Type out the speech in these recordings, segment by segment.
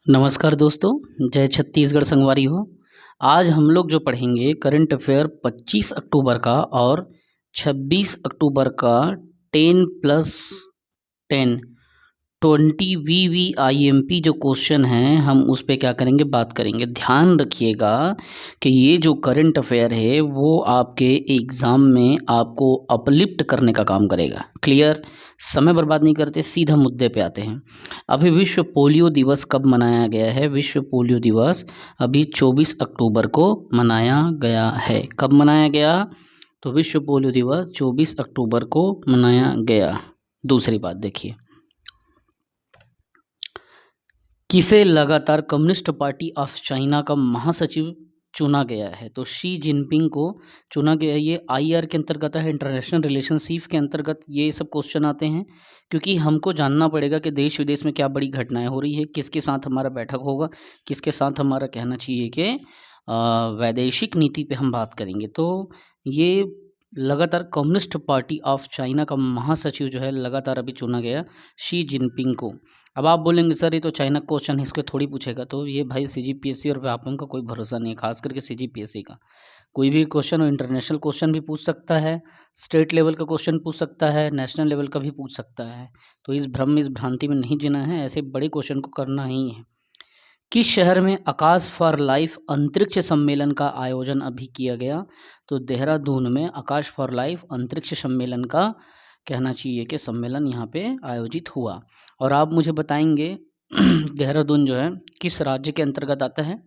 नमस्कार दोस्तों, जय छत्तीसगढ़ संगवारी हो। आज हम लोग जो पढ़ेंगे करंट अफेयर 25 अक्टूबर का और 26 अक्टूबर का 10+10 20 VVIMP जो क्वेश्चन हैं हम उस पे क्या करेंगे, बात करेंगे। ध्यान रखिएगा कि ये जो करंट अफेयर है वो आपके एग्ज़ाम में आपको अपलिफ्ट करने का काम करेगा। क्लियर? समय बर्बाद नहीं करते, सीधा मुद्दे पे आते हैं। अभी विश्व पोलियो दिवस कब मनाया गया है? विश्व पोलियो दिवस अभी 24 अक्टूबर को मनाया गया है। कब मनाया गया? तो विश्व पोलियो दिवस 24 अक्टूबर को मनाया गया। दूसरी बात देखिए, किसे लगातार कम्युनिस्ट पार्टी ऑफ चाइना का महासचिव चुना गया है? तो शी जिनपिंग को चुना गया है। ये आईआर के अंतर्गत है, इंटरनेशनल रिलेशनशिप के अंतर्गत ये सब क्वेश्चन आते हैं, क्योंकि हमको जानना पड़ेगा कि देश विदेश में क्या बड़ी घटनाएं हो रही है, किसके साथ हमारा बैठक होगा, किसके साथ हमारा कहना चाहिए कि वैदेशिक नीति पे हम बात करेंगे। तो ये लगातार कम्युनिस्ट पार्टी ऑफ चाइना का महासचिव जो है लगातार अभी चुना गया शी जिनपिंग को। अब आप बोलेंगे सर ये तो चाइना क्वेश्चन है, इसको थोड़ी पूछेगा। तो ये भाई सीजीपीएससी और व्यापम का कोई भरोसा नहीं है, खास करके सीजीपीएससी का। कोई भी क्वेश्चन हो, इंटरनेशनल क्वेश्चन भी पूछ सकता है, स्टेट लेवल का क्वेश्चन पूछ सकता है, नेशनल लेवल का भी पूछ सकता है। तो इस भ्रम में, इस भ्रांति में नहीं जीना है, ऐसे बड़े क्वेश्चन को करना ही है। किस शहर में आकाश फॉर लाइफ अंतरिक्ष सम्मेलन का आयोजन अभी किया गया? तो देहरादून में आकाश फॉर लाइफ अंतरिक्ष सम्मेलन का कहना चाहिए कि सम्मेलन यहाँ पे आयोजित हुआ। और आप मुझे बताएंगे देहरादून जो है किस राज्य के अंतर्गत आता है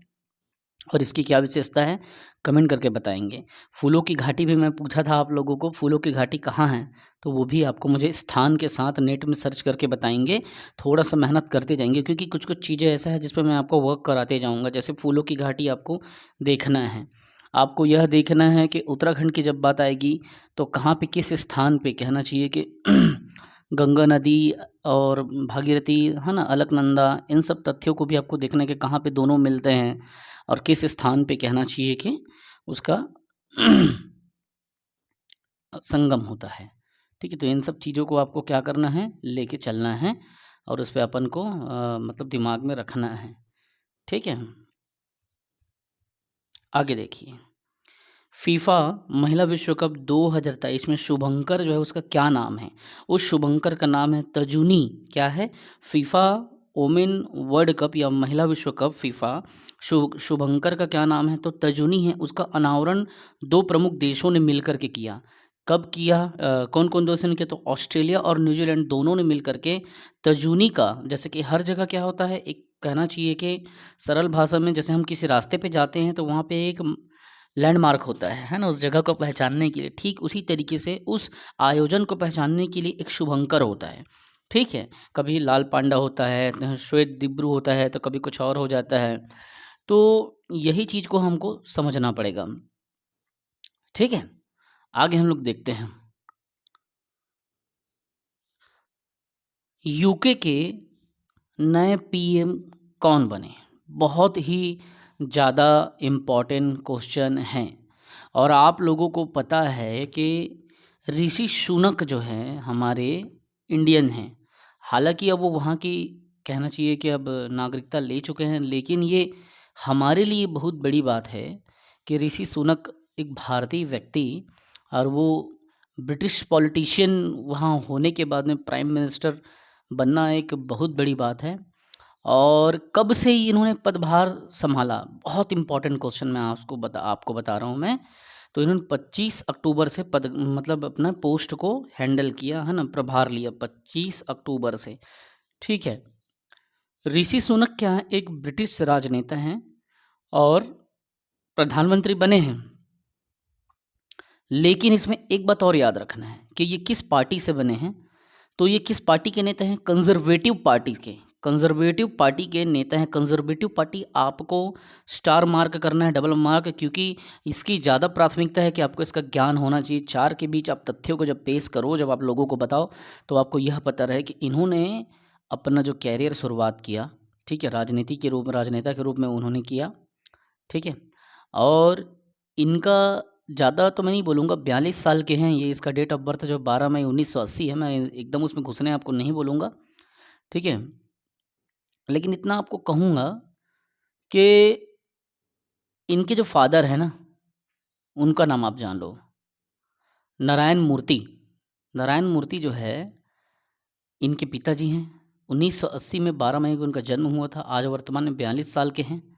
और इसकी क्या विशेषता है, कमेंट करके बताएंगे। फूलों की घाटी भी मैं पूछा था आप लोगों को, फूलों की घाटी कहाँ है, तो वो भी आपको मुझे स्थान के साथ नेट में सर्च करके बताएंगे। थोड़ा सा मेहनत करते जाएंगे, क्योंकि कुछ कुछ चीज़ें ऐसा है जिस पर मैं आपको वर्क कराते जाऊँगा। जैसे फूलों की घाटी आपको देखना है, आपको यह देखना है कि उत्तराखंड की जब बात आएगी तो कहाँ पे, किस स्थान पे कहना चाहिए कि गंगा नदी और भागीरथी है ना, अलकनंदा, इन सब तथ्यों को भी आपको देखना है कि कहाँ पे दोनों मिलते हैं और किस स्थान पे कहना चाहिए कि उसका संगम होता है। ठीक है, तो इन सब चीज़ों को आपको क्या करना है, लेके चलना है और उस पे अपन को मतलब दिमाग में रखना है। ठीक है, आगे देखिए, फीफा महिला विश्व कप 2023 में शुभंकर जो है उसका क्या नाम है? उस शुभंकर का नाम है तजुनी। क्या है? फीफा ओमेन वर्ल्ड कप या महिला विश्व कप फीफा शुभंकर का क्या नाम है? तो तजुनी है। उसका अनावरण दो प्रमुख देशों ने मिलकर के किया। कब किया? कौन कौन देशों ने किया? तो ऑस्ट्रेलिया और न्यूजीलैंड दोनों ने मिलकर के तजुनी का, जैसे कि हर जगह क्या होता है, एक कहना चाहिए कि सरल भाषा में, जैसे हम किसी रास्ते पे जाते हैं तो वहाँ पे एक लैंडमार्क होता है ना, उस जगह को पहचानने के लिए। ठीक उसी तरीके से उस आयोजन को पहचानने के लिए एक शुभंकर होता है। ठीक है, कभी लाल पांडा होता है, श्वेत दिब्रू होता है, तो कभी कुछ और हो जाता है। तो यही चीज़ को हमको समझना पड़ेगा। ठीक है, आगे हम लोग देखते हैं। यूके के नए पीएम कौन बने? बहुत ही ज़्यादा इम्पॉर्टेंट क्वेश्चन हैं। और आप लोगों को पता है कि ऋषि सुनक जो हैं हमारे इंडियन हैं। हालांकि अब वो वहाँ की कहना चाहिए कि अब नागरिकता ले चुके हैं, लेकिन ये हमारे लिए बहुत बड़ी बात है कि ऋषि सुनक एक भारतीय व्यक्ति, और वो ब्रिटिश पॉलिटिशियन वहाँ होने के बाद में प्राइम मिनिस्टर बनना एक बहुत बड़ी बात है। और कब से इन्होंने पदभार संभाला? बहुत इंपॉर्टेंट क्वेश्चन मैं आपको बता रहा हूँ मैं। तो इन्होंने 25 अक्टूबर से पद मतलब अपना पोस्ट को हैंडल किया है ना, प्रभार लिया 25 अक्टूबर से। ठीक है, ऋषि सुनक क्या है, एक ब्रिटिश राजनेता हैं और प्रधानमंत्री बने हैं। लेकिन इसमें एक बात और याद रखना है कि ये किस पार्टी से बने हैं। तो ये किस पार्टी के नेता हैं? कंजर्वेटिव पार्टी के। कंजर्वेटिव पार्टी के नेता हैं। कंजर्वेटिव पार्टी आपको स्टार मार्क करना है, डबल मार्क, क्योंकि इसकी ज़्यादा प्राथमिकता है कि आपको इसका ज्ञान होना चाहिए। चार के बीच आप तथ्यों को जब पेश करो, जब आप लोगों को बताओ, तो आपको यह पता रहे कि इन्होंने अपना जो कैरियर शुरुआत किया, ठीक है, राजनेता के रूप में उन्होंने किया। ठीक है, और इनका ज़्यादा तो मैं नहीं बोलूँगा, 42 साल के हैं ये। इसका डेट ऑफ बर्थ जो 12 मई 1980 है। मैं एकदम उसमें घुसने आपको नहीं बोलूँगा। ठीक है, लेकिन इतना आपको कहूँगा कि इनके जो फ़ादर हैं ना, उनका नाम आप जान लो, नारायण मूर्ति। नारायण मूर्ति जो है, इनके पिताजी हैं। 1980 में 12 मई को उनका जन्म हुआ था। आज वर्तमान में 42 साल के हैं,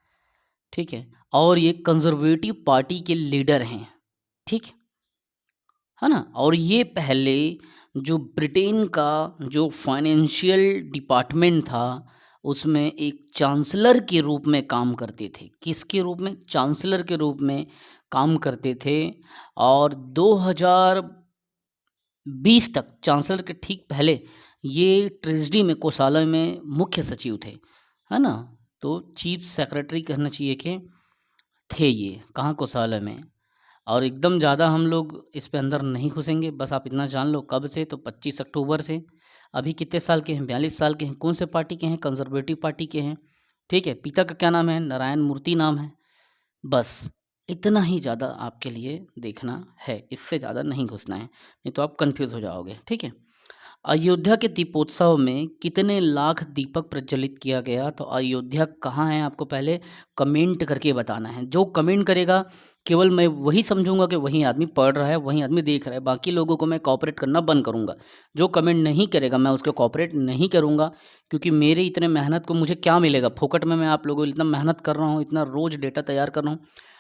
ठीक है? और ये कंज़र्वेटिव पार्टी के लीडर हैं, ठीक है ना? और ये पहले जो ब्रिटेन का जो फाइनेंशियल डिपार्टमेंट था, उसमें एक चांसलर के रूप में काम करते थे। किसके रूप में? चांसलर के रूप में काम करते थे। और 2020 तक, चांसलर के ठीक पहले, ये ट्रेज़री में, कोषालय में मुख्य सचिव थे, है ना? तो चीफ सेक्रेटरी कहना चाहिए कि थे ये, कहाँ? कोषालय में। और एकदम ज़्यादा हम लोग इस पे अंदर नहीं घुसेंगे, बस आप इतना जान लो कब से, तो 25 अक्टूबर से। अभी कितने साल के हैं? 42 साल के हैं। कौन से पार्टी के हैं? कंज़र्वेटिव पार्टी के हैं, ठीक है? पिता का क्या नाम है? नारायण मूर्ति नाम है। बस इतना ही ज़्यादा आपके लिए देखना है, इससे ज़्यादा नहीं घुसना है, नहीं तो आप कन्फ्यूज़ हो जाओगे, ठीक है? अयोध्या के दीपोत्सव में कितने लाख दीपक प्रज्वलित किया गया? तो अयोध्या कहाँ है, आपको पहले कमेंट करके बताना है। जो कमेंट करेगा, केवल मैं वही समझूंगा कि वही आदमी पढ़ रहा है, वही आदमी देख रहा है। बाकी लोगों को मैं कॉपरेट करना बंद करूंगा। जो कमेंट नहीं करेगा, मैं उसको कॉपरेट नहीं करूंगा, क्योंकि मेरे इतने मेहनत को मुझे क्या मिलेगा? फोकट में मैं आप लोगों को इतना मेहनत कर रहा हूँ, इतना रोज़ डेटा तैयार कर रहा हूँ।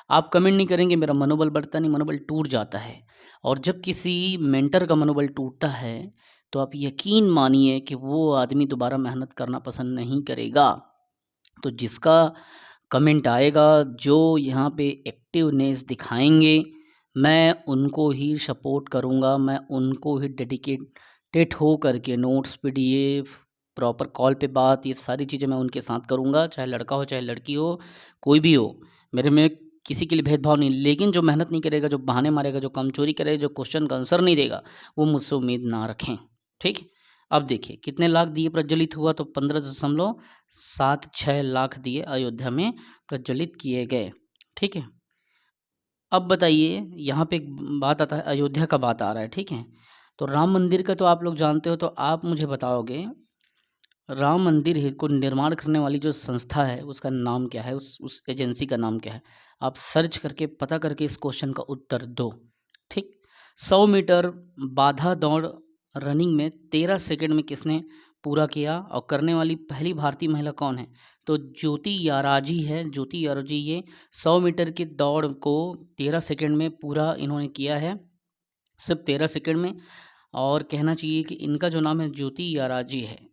आप कमेंट नहीं करेंगे, मेरा मनोबल बढ़ता नहीं, मनोबल टूट जाता है। और जब किसी मेंटर का मनोबल टूटता है, तो आप यकीन मानिए कि वो आदमी दोबारा मेहनत करना पसंद नहीं करेगा। तो जिसका कमेंट आएगा, जो यहाँ पे एक्टिवनेस दिखाएँगे, मैं उनको ही सपोर्ट करूँगा, मैं उनको ही डेडिकेटेड हो करके नोट्स, पीडीएफ, प्रॉपर कॉल पे बात, ये सारी चीज़ें मैं उनके साथ करूँगा, चाहे लड़का हो, चाहे लड़की हो, कोई भी हो। मेरे में किसी के लिए भेदभाव नहीं। लेकिन जो मेहनत नहीं करेगा, जो बहाने मारेगा, जो कामचोरी करेगा, जो क्वेश्चन का आंसर नहीं देगा, वो मुझसे उम्मीद ना रखें, ठीक? अब देखिए कितने लाख दिए प्रज्वलित हुआ, तो 15.76 लाख दिए अयोध्या में प्रज्वलित किए गए, ठीक है? अब बताइए, यहाँ पे एक बात आता है, अयोध्या का बात आ रहा है, ठीक है? तो राम मंदिर का तो आप लोग जानते हो, तो आप मुझे बताओगे, राम मंदिर को निर्माण करने वाली जो संस्था है, उसका नाम क्या है? उस एजेंसी का नाम क्या है? आप सर्च करके, पता करके इस क्वेश्चन का उत्तर दो, ठीक? 100 मीटर बाधा दौड़ रनिंग में 13 सेकंड में किसने पूरा किया? और करने वाली पहली भारतीय महिला कौन है? तो ज्योति याराजी है। ज्योति याराजी, ये 100 मीटर की दौड़ को 13 सेकंड में पूरा इन्होंने किया है, सिर्फ 13 सेकंड में। और कहना चाहिए कि इनका जो नाम है ज्योति याराजी है।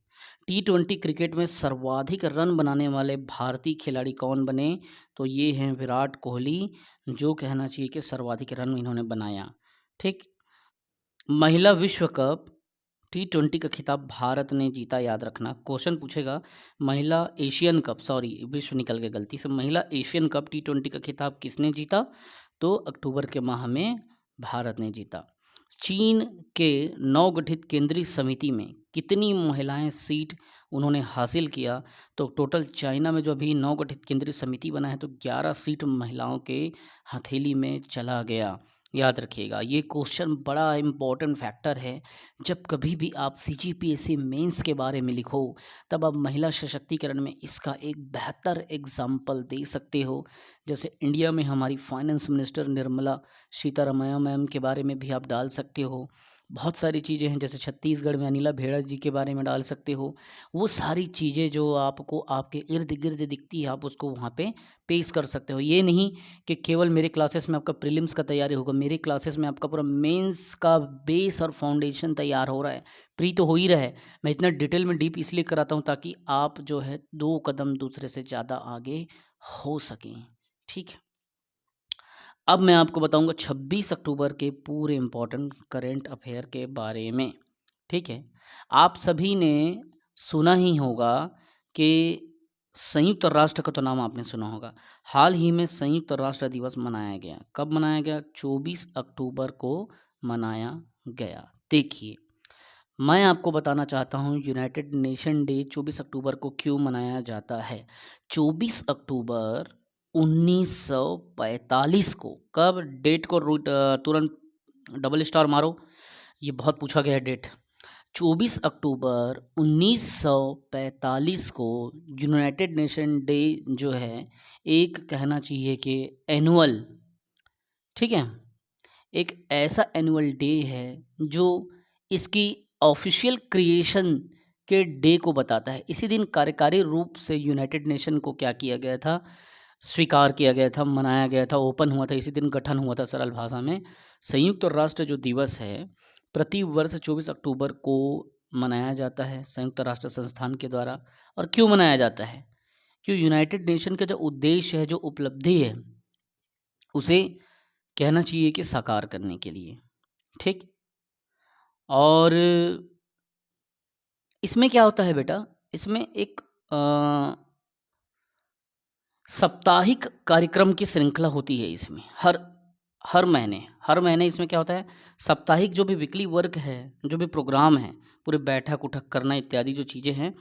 T20 क्रिकेट में सर्वाधिक रन बनाने वाले भारतीय खिलाड़ी कौन बने? तो ये हैं विराट कोहली, जो कहना चाहिए कि सर्वाधिक रन इन्होंने बनाया, ठीक? महिला विश्व कप T20 का खिताब भारत ने जीता, याद रखना। क्वेश्चन पूछेगा, महिला एशियन कप, सॉरी विश्व निकल गया गलती से, महिला एशियन कप T20 का खिताब किसने जीता? तो अक्टूबर के माह में भारत ने जीता। चीन के नवगठित केंद्रीय समिति में कितनी महिलाएं सीट उन्होंने हासिल किया? तो टोटल चाइना में जो अभी नवगठित केंद्रीय समिति बना है, तो 11 सीट महिलाओं के हथेली में चला गया। याद रखिएगा, ये क्वेश्चन बड़ा इम्पोर्टेंट फैक्टर है। जब कभी भी आप CGPSC मेंस के बारे में लिखो, तब आप महिला सशक्तिकरण में इसका एक बेहतर एग्जाम्पल दे सकते हो। जैसे इंडिया में हमारी finance minister Nirmala Sitharaman ma'am के बारे में भी आप डाल सकते हो। बहुत सारी चीज़ें हैं, जैसे छत्तीसगढ़ में अनिला भेड़ा जी के बारे में डाल सकते हो। वो सारी चीज़ें जो आपको आपके इर्द गिर्द दिखती है, आप उसको वहाँ पे पेश कर सकते हो। ये नहीं कि केवल मेरे क्लासेस में आपका प्रीलिम्स का तैयारी होगा, मेरे क्लासेस में आपका पूरा मेंस का बेस और फाउंडेशन तैयार हो रहा है। प्री तो हो ही रहा है, मैं इतना डिटेल में डीप इसलिए कराता हूँ ताकि आप जो है 2 कदम दूसरे से ज़्यादा आगे हो सकें, ठीक है? अब मैं आपको बताऊंगा 26 अक्टूबर के पूरे इम्पोर्टेंट करंट अफेयर के बारे में, ठीक है? आप सभी ने सुना ही होगा कि संयुक्त राष्ट्र का तो नाम आपने सुना होगा। हाल ही में संयुक्त राष्ट्र दिवस मनाया गया। कब मनाया गया? 24 अक्टूबर को मनाया गया। देखिए, मैं आपको बताना चाहता हूँ यूनाइटेड नेशन डे 24 अक्टूबर को क्यों मनाया जाता है। 24 अक्टूबर 1945 को, कब? डेट को तुरंत डबल स्टार मारो, ये बहुत पूछा गया है डेट। 24 अक्टूबर 1945 को यूनाइटेड नेशन डे जो है, एक कहना चाहिए कि एनुअल, ठीक है, एक ऐसा एनुअल डे है जो इसकी ऑफिशियल क्रिएशन के डे को बताता है। इसी दिन कार्यकारी रूप से यूनाइटेड नेशन को क्या किया गया था, स्वीकार किया गया था, मनाया गया था, ओपन हुआ था, इसी दिन गठन हुआ था। सरल भाषा में संयुक्त राष्ट्र जो दिवस है प्रति वर्ष 24 अक्टूबर को मनाया जाता है संयुक्त राष्ट्र संस्थान के द्वारा। और क्यों मनाया जाता है? क्यों? यूनाइटेड नेशन का जो उद्देश्य है, जो उपलब्धि है, उसे कहना चाहिए कि साकार करने के लिए, ठीक। और इसमें क्या होता है बेटा, इसमें एक साप्ताहिक कार्यक्रम की श्रृंखला होती है। इसमें हर महीने इसमें क्या होता है, साप्ताहिक जो भी वीकली वर्क है, जो भी प्रोग्राम है, पूरे बैठक उठक करना इत्यादि जो चीज़ें हैं,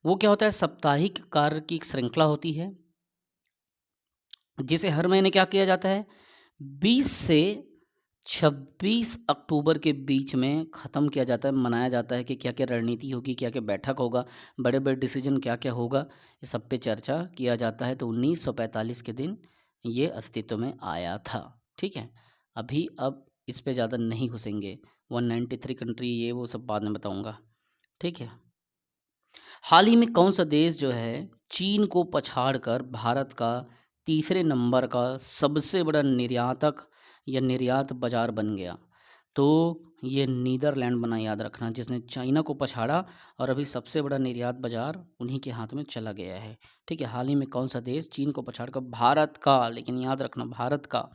वो क्या होता है, साप्ताहिक कार्य की एक श्रृंखला होती है, जिसे हर महीने क्या किया जाता है, 20 से 26 अक्टूबर के बीच में ख़त्म किया जाता है, मनाया जाता है कि क्या क्या रणनीति होगी, क्या क्या बैठक होगा, बड़े बड़े डिसीजन क्या क्या होगा, ये सब पे चर्चा किया जाता है। तो 1945 के दिन ये अस्तित्व में आया था, ठीक है। अब इस पे ज़्यादा नहीं घुसेंगे, 193 कंट्री ये वो सब बाद में बताऊँगा, ठीक है। हाल ही में कौन सा देश जो है चीन को पछाड़कर भारत का तीसरे नंबर का सबसे बड़ा निर्यातक या निर्यात बाजार बन गया? तो ये नीदरलैंड बना, याद रखना, जिसने चाइना को पछाड़ा और अभी सबसे बड़ा निर्यात बाजार उन्हीं के हाथ में चला गया है, ठीक है। हाल ही में कौन सा देश चीन को पछाड़कर भारत का, लेकिन याद रखना भारत का,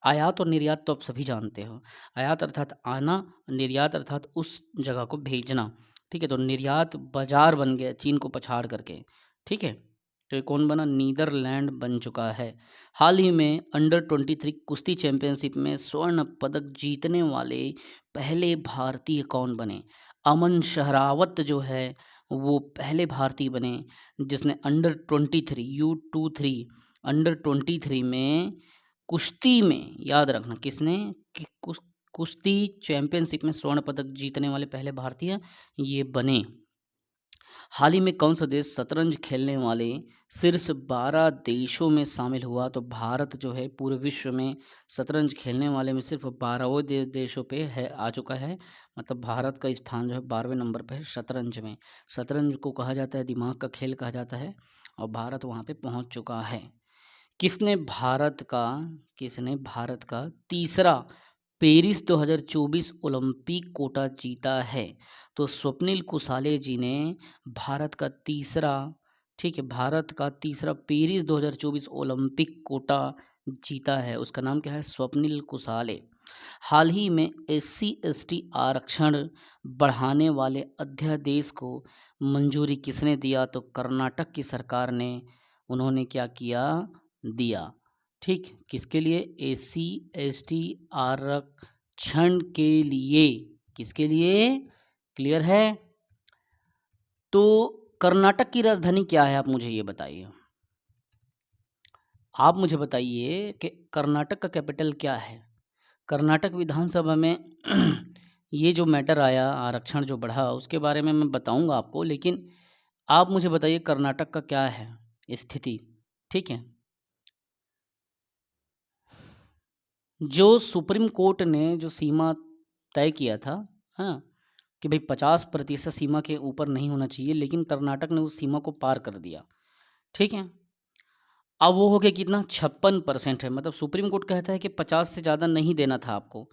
आयात और निर्यात तो आप सभी जानते हो, आयात अर्थात आना, निर्यात अर्थात उस जगह को भेजना, ठीक है। तो निर्यात बाजार बन गया चीन को पछाड़ करके, ठीक है। तो ये कौन बना? नीदरलैंड बन चुका है। हाल ही में अंडर-23 कुश्ती चैंपियनशिप में स्वर्ण पदक जीतने वाले पहले भारतीय कौन बने? अमन शहरावत जो है वो पहले भारतीय बने जिसने अंडर-23 U23 अंडर-23 में कुश्ती में, याद रखना किसने, कि कुश्ती चैंपियनशिप में स्वर्ण पदक जीतने वाले पहले भारतीय ये बने। हाल ही में कौन सा देश शतरंज खेलने वाले शीर्ष 12 देशों में शामिल हुआ? तो भारत जो है पूरे विश्व में शतरंज खेलने वाले में सिर्फ 12वें देशों पे है, आ चुका है। मतलब भारत का स्थान जो है 12वें नंबर पे है शतरंज में। शतरंज को कहा जाता है दिमाग का खेल कहा जाता है, और भारत वहाँ पे पहुँच चुका है। किसने भारत का तीसरा पेरिस 2024 ओलंपिक कोटा जीता है? तो स्वप्निल कुसाले जी ने भारत का तीसरा, ठीक है, भारत का तीसरा पेरिस 2024 ओलंपिक कोटा जीता है। उसका नाम क्या है? स्वप्निल कुसाले। हाल ही में SC/ST आरक्षण बढ़ाने वाले अध्यादेश को मंजूरी किसने दिया? तो कर्नाटक की सरकार ने, उन्होंने क्या किया, दिया, ठीक। किसके लिए? SC/ST आरक्षण के लिए, किसके लिए? क्लियर है? तो कर्नाटक की राजधानी क्या है, आप मुझे ये बताइए। आप मुझे बताइए कि कर्नाटक का कैपिटल क्या है। कर्नाटक विधानसभा में ये जो मैटर आया, आरक्षण जो बढ़ा, उसके बारे में मैं बताऊंगा आपको, लेकिन आप मुझे बताइए कर्नाटक का क्या है स्थिति, ठीक है। जो सुप्रीम कोर्ट ने जो सीमा तय किया था, हाँ, कि भाई 50% सीमा के ऊपर नहीं होना चाहिए, लेकिन कर्नाटक ने उस सीमा को पार कर दिया, ठीक है। अब वो हो गया कितना? 56% है। मतलब सुप्रीम कोर्ट कहता है कि 50 से ज़्यादा नहीं देना था आपको,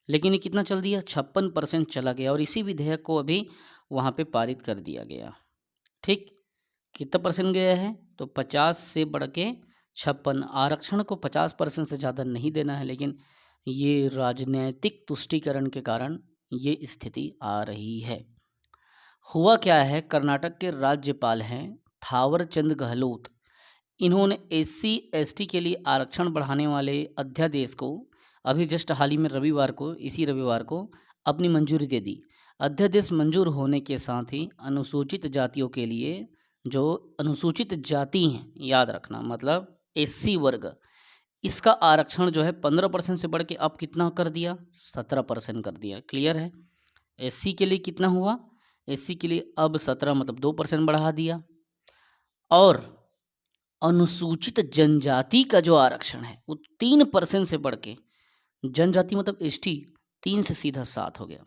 लेकिन ये कितना चल दिया? 56% चला गया, और इसी विधेयक को अभी वहाँ पे पारित कर दिया गया, ठीक। कितना परसेंट गया है? तो 50 से बढ़ के 56। आरक्षण को 50% से ज़्यादा नहीं देना है, लेकिन ये राजनैतिक तुष्टीकरण के कारण ये स्थिति आ रही है। हुआ क्या है, कर्नाटक के राज्यपाल हैं थावर चंद गहलोत, इन्होंने SC/ST के लिए आरक्षण बढ़ाने वाले अध्यादेश को अभी जस्ट हाल ही में इसी रविवार को अपनी मंजूरी दे दी। अध्यादेश मंजूर होने के साथ ही अनुसूचित जातियों के लिए, जो अनुसूचित जाति हैं, याद रखना, मतलब SC वर्ग, इसका आरक्षण जो है 15% से बढ़ के अब कितना कर दिया? 17% कर दिया। क्लियर है? SC के लिए कितना हुआ? एससी के लिए अब 17 मतलब 2% बढ़ा दिया। और अनुसूचित जनजाति का जो आरक्षण है वो 3% से बढ़ के, जनजाति मतलब एसटी, 3 से सीधा 7 हो गया।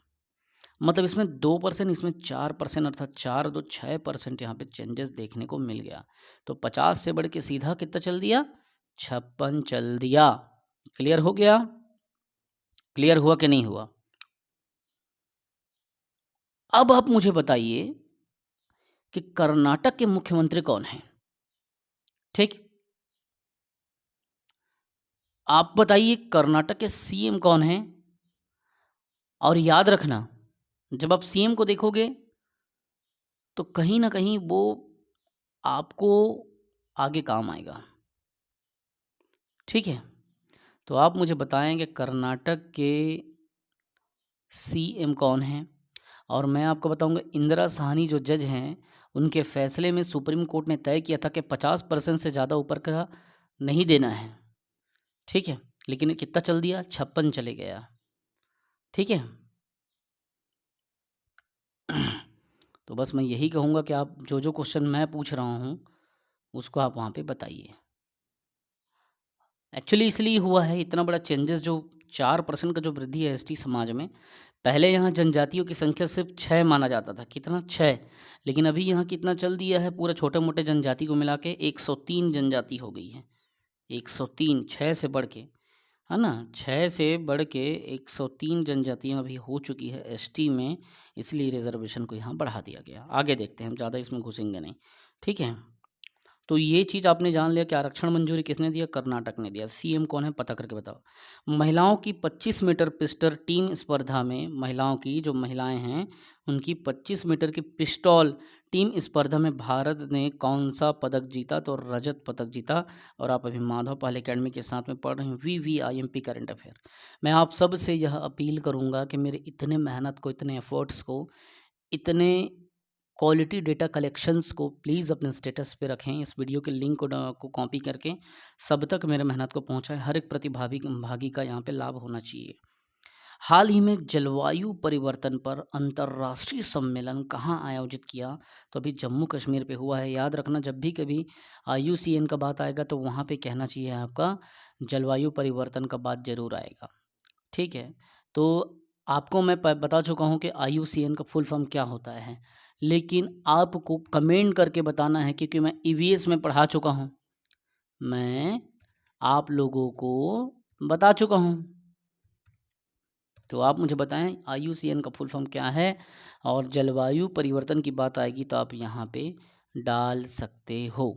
मतलब इसमें 2%, इसमें 4%, अर्थात 4 2 6% यहाँ पे चेंजेस देखने को मिल गया। तो 50 से बढ़ के सीधा कितना चल दिया, 56 चल दिया। क्लियर हो गया? क्लियर हुआ कि नहीं हुआ? अब आप मुझे बताइए कि कर्नाटक के मुख्यमंत्री कौन हैं? ठीक, आप बताइए कर्नाटक के सीएम कौन हैं? और याद रखना, जब आप सीएम को देखोगे तो कहीं ना कहीं वो आपको आगे काम आएगा। ठीक है, तो आप मुझे बताएं कि कर्नाटक के सीएम कौन हैं। और मैं आपको बताऊंगा, इंदिरा साहनी जो जज हैं, उनके फैसले में सुप्रीम कोर्ट ने तय किया था कि 50% से ज़्यादा ऊपर का नहीं देना है। ठीक है, लेकिन कितना चल दिया, 56 चले गया। ठीक है, तो बस मैं यही कहूँगा कि आप जो जो क्वेश्चन मैं पूछ रहा हूँ उसको आप वहाँ पे बताइए। एक्चुअली इसलिए हुआ है इतना बड़ा चेंजेस, जो 4% का जो वृद्धि है एसटी समाज में। पहले यहाँ जनजातियों की संख्या सिर्फ 6 माना जाता था, कितना, 6। लेकिन अभी यहाँ कितना चल दिया है, पूरे छोटे मोटे जनजाति को मिला के 103 जनजाति हो गई है। 103, 6 से बढ़ के, है ना, 6 से बढ़ के 103 जनजातियाँ अभी हो चुकी है एसटी में। इसलिए रिजर्वेशन को यहाँ बढ़ा दिया गया। आगे देखते हैं, हम ज़्यादा इसमें घुसेंगे नहीं। ठीक है, तो ये चीज़ आपने जान लिया कि आरक्षण मंजूरी किसने दिया, कर्नाटक ने दिया। सीएम कौन है पता करके बताओ। महिलाओं की 25 मीटर पिस्टल टीम स्पर्धा में, महिलाओं की जो महिलाएं हैं उनकी 25 मीटर की पिस्टल टीम स्पर्धा में भारत ने कौन सा पदक जीता, तो रजत पदक जीता। और आप अभी माधव पाल एकेडमी के साथ में पढ़ रहे हैं VVIMP करंट अफेयर। मैं आप सब से यह अपील करूँगा कि मेरे इतने मेहनत को, इतने एफर्ट्स को, इतने क्वालिटी डेटा कलेक्शंस को प्लीज़ अपने स्टेटस पे रखें। इस वीडियो के लिंक को कॉपी करके सब तक मेरे मेहनत को पहुंचाएं। हर एक प्रतिभागी भागी का यहाँ पे लाभ होना चाहिए। हाल ही में जलवायु परिवर्तन पर अंतर्राष्ट्रीय सम्मेलन कहाँ आयोजित किया, तो अभी जम्मू कश्मीर पे हुआ है। याद रखना, जब भी कभी IUCN का बात आएगा तो वहाँ पे कहना चाहिए आपका जलवायु परिवर्तन का बात जरूर आएगा। ठीक है, तो आपको मैं बता चुका हूँ कि IUCN का फुल फॉर्म क्या होता है, लेकिन आपको कमेंट करके बताना है, क्योंकि मैं EVS में पढ़ा चुका हूँ, मैं आप लोगों को बता चुका हूँ। तो आप मुझे बताएं IUCN का फुल फॉर्म क्या है, और जलवायु परिवर्तन की बात आएगी तो आप यहाँ पे डाल सकते हो।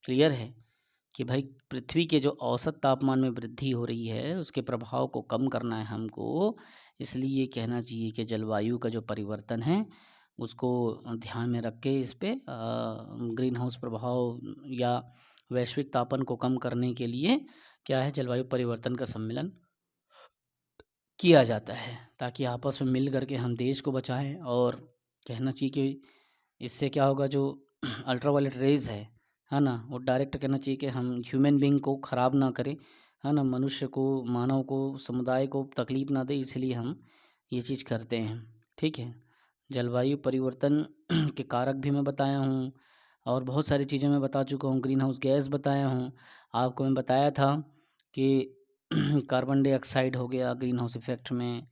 क्लियर है कि भाई पृथ्वी के जो औसत तापमान में वृद्धि हो रही है उसके प्रभाव को कम करना है हमको। इसलिए कहना चाहिए कि जलवायु का जो परिवर्तन है उसको ध्यान में रख के इस पे ग्रीन हाउस प्रभाव या वैश्विक तापन को कम करने के लिए क्या है, जलवायु परिवर्तन का सम्मेलन किया जाता है, ताकि आपस में मिल करके हम देश को बचाएं। और कहना चाहिए कि इससे क्या होगा, जो अल्ट्रावायलेट रेज है ना, वो डायरेक्ट कहना चाहिए कि हम ह्यूमन बीइंग को ख़राब ना करें, है ना, मनुष्य को, मानव को, समुदाय को तकलीफ़ ना दे, इसलिए हम ये चीज़ करते हैं। ठीक है, जलवायु परिवर्तन के कारक भी मैं बताया हूँ, और बहुत सारी चीज़ें मैं बता चुका हूँ। ग्रीन हाउस गैस बताया हूँ आपको, मैं बताया था कि कार्बन डाइऑक्साइड हो गया ग्रीन हाउस इफेक्ट में,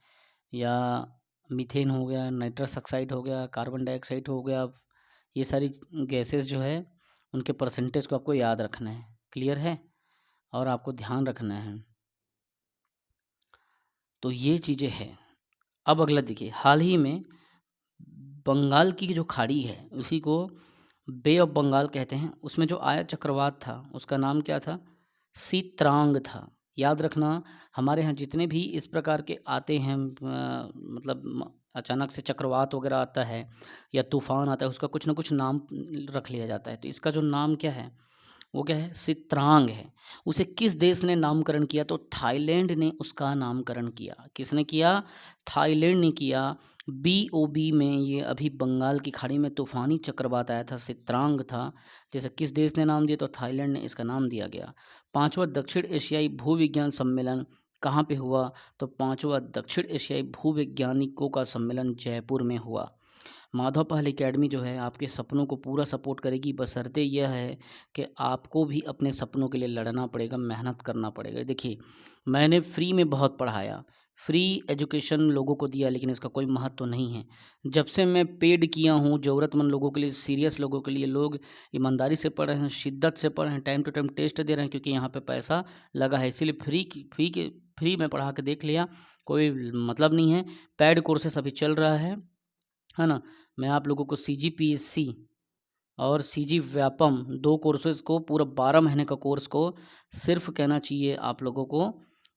या मीथेन हो गया, नाइट्रस ऑक्साइड हो गया, कार्बन डाइऑक्साइड हो गया। ये सारी गैसेस जो है उनके परसेंटेज को आपको याद रखना है। क्लियर है, और आपको ध्यान रखना है। तो ये चीज़ें हैं। अब अगला देखिए, हाल ही में बंगाल की जो खाड़ी है उसी को बे ऑफ बंगाल कहते हैं, उसमें जो आया चक्रवात था उसका नाम क्या था, सीत्रांग था। याद रखना, हमारे यहाँ जितने भी इस प्रकार के आते हैं, मतलब अचानक से चक्रवात वगैरह आता है या तूफान आता है, उसका कुछ ना कुछ नाम रख लिया जाता है। तो इसका जो नाम क्या है, वो क्या है, सित्रांग है। उसे किस देश ने नामकरण किया, तो थाईलैंड ने उसका नामकरण किया। किसने किया, थाईलैंड ने किया। BOB में ये अभी बंगाल की खाड़ी में तूफानी चक्रवात आया था, सित्रांग था। जैसे किस देश ने नाम दिया, तो थाईलैंड ने इसका नाम दिया गया। 5वां दक्षिण एशियाई भूविज्ञान सम्मेलन कहाँ पे हुआ, तो 5वां दक्षिण एशियाई भूवैज्ञानिकों का सम्मेलन जयपुर में हुआ। माधव पहल एकेडमी जो है आपके सपनों को पूरा सपोर्ट करेगी, बशर्ते यह है कि आपको भी अपने सपनों के लिए लड़ना पड़ेगा, मेहनत करना पड़ेगा। देखिए, मैंने फ्री में बहुत पढ़ाया, फ्री एजुकेशन लोगों को दिया, लेकिन इसका कोई महत्व नहीं है। जब से मैं पेड किया हूँ ज़रूरतमंद लोगों के लिए, सीरियस लोगों के लिए, लोग ईमानदारी से पढ़ रहे हैं, शिद्दत से पढ़ रहे हैं, टाइम टू टाइम टेस्ट दे रहे हैं, क्योंकि यहाँ पे पैसा लगा है, इसीलिए फ्री में पढ़ा के देख लिया, कोई मतलब नहीं है। पेड कोर्सेस अभी चल रहा है ना? मैं आप लोगों को सीजीपीएससी और सीजी व्यापम 2 कोर्सेज़ को, पूरा 12 महीने का कोर्स को सिर्फ़ कहना चाहिए आप लोगों को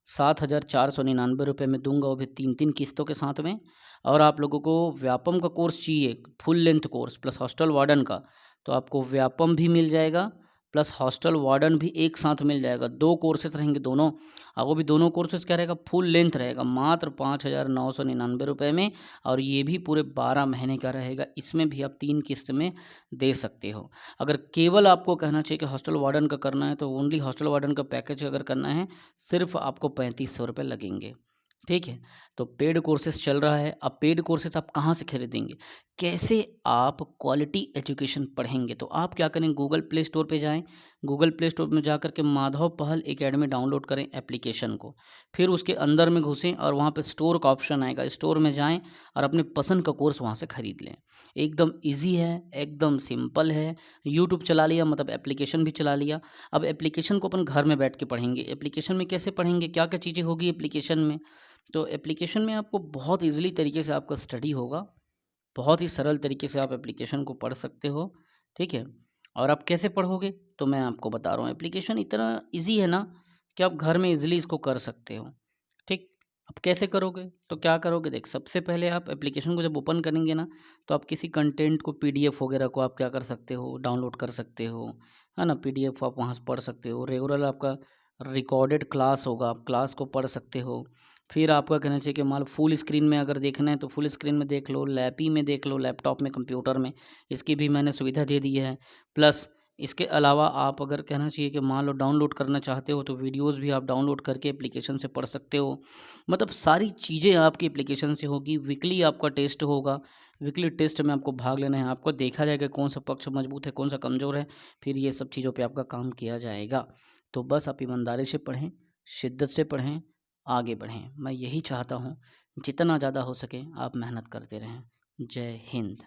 7,499 रुपये में दूँगा, वो भी 3-3 किस्तों के साथ में। और आप लोगों को व्यापम का कोर्स चाहिए, full length course plus hostel warden का, तो आपको व्यापम भी मिल जाएगा प्लस हॉस्टल वार्डन भी एक साथ मिल जाएगा। 2 कोर्सेज़ रहेंगे दोनों, और वो भी दोनों कोर्सेज़ क्या रहेगा, फुल लेंथ रहेगा, मात्र 5,999 रुपये में, और ये भी पूरे 12 महीने का रहेगा। इसमें भी आप 3 किस्त में दे सकते हो। अगर केवल आपको कहना चाहिए कि हॉस्टल वार्डन का करना है, तो ओनली हॉस्टल वार्डन का पैकेज अगर करना है, सिर्फ आपको 3500 रुपये लगेंगे। ठीक है? तो पेड कोर्सेज़ चल रहा है। अब पेड कोर्सेज़ आप कहाँ से खरीदेंगे? कैसे आप क्वालिटी एजुकेशन पढ़ेंगे? तो आप क्या करें, गूगल प्ले स्टोर पे जाएँ। गूगल प्ले स्टोर में जाकर के माधव पहल एकेडमी डाउनलोड करें एप्लीकेशन को। फिर उसके अंदर में घुसें और वहाँ पे स्टोर का ऑप्शन आएगा। स्टोर में जाएँ और अपने पसंद का कोर्स वहाँ से खरीद लें। एकदम ईज़ी है, एकदम सिंपल है। यूट्यूब चला लिया, मतलब एप्लीकेशन भी चला लिया। अब एप्लीकेशन को अपन घर में बैठ के पढ़ेंगे। एप्लीकेशन में कैसे पढ़ेंगे? क्या-क्या चीज़ें होगी एप्लीकेशन में? तो एप्लीकेशन में आपको बहुत ईज़िली तरीके से आपका स्टडी होगा। बहुत ही सरल तरीके से आप एप्लीकेशन को पढ़ सकते हो, ठीक है? और आप कैसे पढ़ोगे? तो मैं आपको बता रहा हूँ, एप्लीकेशन इतना ईज़ी है ना कि आप घर में ईज़िली इसको कर सकते हो, ठीक? अब कैसे करोगे? तो क्या करोगे, देख, सबसे पहले आप एप्लीकेशन को जब ओपन करेंगे ना, तो आप किसी कंटेंट को, पीडीएफ वगैरह को आप क्या कर सकते हो, डाउनलोड कर सकते हो, है ना? पीडीएफ आप वहाँ से पढ़ सकते हो। रेगुलर आपका रिकॉर्डेड क्लास होगा, आप क्लास को पढ़ सकते हो। फिर आपका कहना चाहिए कि मान लो फुल स्क्रीन में अगर देखना है, तो फुल स्क्रीन में देख लो, लैपी में देख लो, लैपटॉप में, कंप्यूटर में, इसकी भी मैंने सुविधा दे दी है। प्लस इसके अलावा आप अगर कहना चाहिए कि मान लो डाउनलोड करना चाहते हो, तो वीडियोज़ भी आप डाउनलोड करके एप्लीकेशन से पढ़ सकते हो। मतलब सारी चीज़ें आपकी एप्लीकेशन से होगी। वीकली आपका टेस्ट होगा, वीकली टेस्ट में आपको भाग लेना है, आपको देखा जाएगा कौन सा पक्ष मजबूत है, कौन सा कमज़ोर है, फिर ये सब चीज़ों पे आपका काम किया जाएगा। तो बस आप ईमानदारी से पढ़ें, शिद्दत से पढ़ें, आगे बढ़ें। मैं यही चाहता हूँ, जितना ज़्यादा हो सके आप मेहनत करते रहें। जय हिंद।